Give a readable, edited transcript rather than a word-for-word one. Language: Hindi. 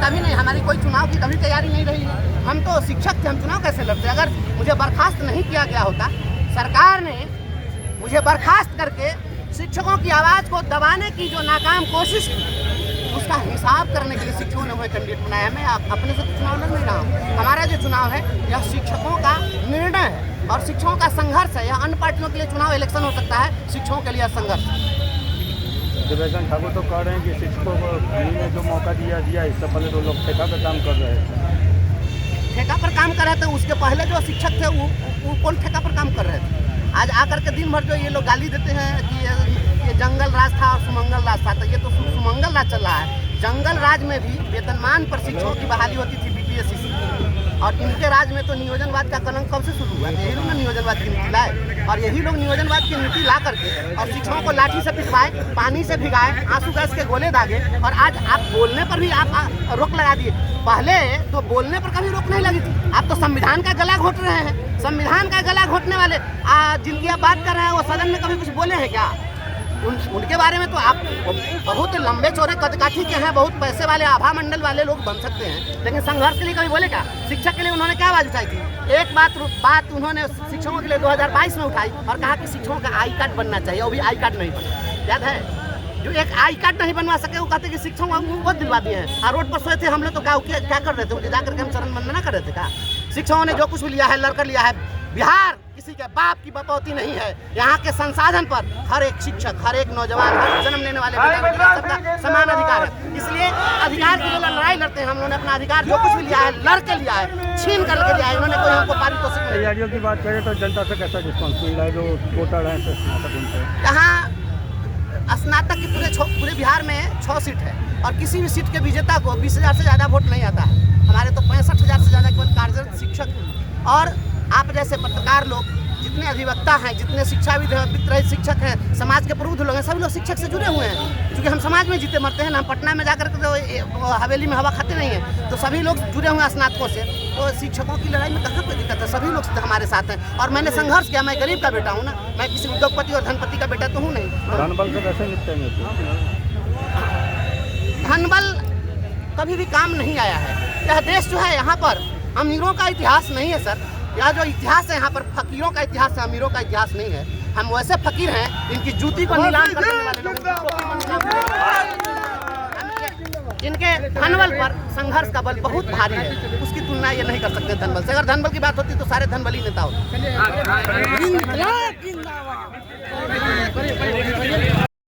कभी नहीं, हमारी कोई चुनाव की कभी तैयारी नहीं रही है। हम तो शिक्षक थे, हम चुनाव कैसे लड़ते? अगर मुझे बर्खास्त नहीं किया गया होता, सरकार ने मुझे बर्खास्त करके शिक्षकों की आवाज़ को दबाने की जो नाकाम कोशिश की, उसका हिसाब करने के लिए शिक्षकों ने वही कैंडिडेट बनाया। मैं अपने से चुनाव लड़ नहीं रहा हूँ। हमारा जो चुनाव है यह शिक्षकों का निर्णय है और शिक्षकों का संघर्ष है। यह अन्य पार्टियों के लिए चुनाव इलेक्शन हो सकता है, शिक्षकों के लिए संघर्ष। देवेंद्र ठाकुर तो कह रहे हैं कि शिक्षकों को फ्री में जो मौका दिया इससे पहले तो लोग ठेका पर काम कर रहे थे। ठेका पर काम कर रहे थे, उसके पहले जो शिक्षक थे वो कौन ठेका पर काम कर रहे थे? आज आकर के दिन भर जो ये लोग गाली देते हैं कि ये जंगल राज था और सुमंगल राज था, तो ये तो सुमंगल राज चल रहा है। जंगल राज में भी वेतनमान पर शिक्षकों की बहाली होती थी बीपीएससी से, और इनके राज में तो नियोजनवाद का कलंक कब से शुरू हुआ? यही लोग नियोजनवाद की नीति लाए और यही लोग नियोजनवाद की नीति ला करके और शिक्षकों को लाठी से पिटवाए, पानी से भिगाए, आंसू गैस के गोले दागे, और आज आप बोलने पर भी आप रोक लगा दिए। पहले तो बोलने पर कभी रोक नहीं लगी थी, आप तो संविधान का गला घोट रहे हैं। संविधान का गला घोटने वाले जिनकी आप बात कर रहे हैं वो सदन में कभी कुछ बोले हैं क्या? उनके बारे में तो आप बहुत लंबे चौड़े कदकाठी के हैं, बहुत पैसे वाले आभा मंडल वाले लोग बन सकते हैं, लेकिन संघर्ष के लिए कभी बोले क्या? शिक्षक के लिए उन्होंने क्या आवाज़ उठाई थी? एक बात उन्होंने शिक्षकों के लिए 2022 में उठाई और कहा कि शिक्षकों का आई कार्ड बनना चाहिए, वो भी आई कार्ड नहीं बना। याद है? जो एक आई कार्ड नहीं बनवा सके वो कहते कि शिक्षकों को बहुत दिलवा दिए हैं। और रोड पर सोए थे हम लोग, तो क्या कर रहे थे? उनके जाकर के हम चरण वंदना कर रहे थे क्या? शिक्षकों ने जो कुछ भी लिया है लड़कर लिया है। बिहार किसी के बाप की बपौती नहीं है। यहाँ के संसाधन पर हर एक शिक्षक, हर एक नौजवान, हर जन्म लेने वाले सबका समान अधिकार है। इसलिए अधिकार की जो लड़ाई लड़ते हैं हम लोगों ने अपना अधिकार जो कुछ भी लिया है लड़ के लिया है, छीन कर लिया है। इन्होंने कोई हमको पारितोषिक नहीं। तैयारियों की बात करें तो जनता से कैसा रिस्पॉन्स मिल रहा है? जो वोटर हैं यहाँ स्नातक की पूरे बिहार में 6 सीट है और किसी भी सीट के विजेता को 20,000 से ज़्यादा वोट नहीं आता है। हमारे तो 65,000 से ज़्यादा केवल कार्यरत शिक्षक और आप जैसे पत्रकार लोग, जितने अधिवक्ता हैं, जितने शिक्षाविद हैं, वित्त रहित शिक्षक हैं, समाज के प्रबुद्ध लोग हैं, सभी लोग शिक्षक से जुड़े हुए हैं। क्योंकि हम समाज में जीते मरते हैं ना, हम पटना में जाकर के तो हवेली में हवा खाते नहीं हैं, तो सभी लोग जुड़े हुए हैं स्नातकों से। तो शिक्षकों की लड़ाई में कहाँ कोई दिक्कत है? सभी लोग हमारे साथ हैं और मैंने संघर्ष किया। मैं गरीब का बेटा हूँ ना, मैं किसी उद्योगपति और धनपति का बेटा तो हूँ नहीं। धनबल से कैसे निपटेंगे? धनबल कभी भी काम नहीं आया है। यह देश जो है, यहाँ पर अमीरों का इतिहास नहीं है सर। यह जो इतिहास है यहाँ पर फकीरों का इतिहास है, अमीरों का इतिहास नहीं है। हम वैसे फकीर हैं इनकी जूती को नीलाम कर देने वाले लोग, जिनके धनबल पर संघर्ष का बल बहुत भारी है। उसकी तुलना ये नहीं कर सकते धनबल से। अगर धनबल की बात होती तो सारे धनबली नेता होते।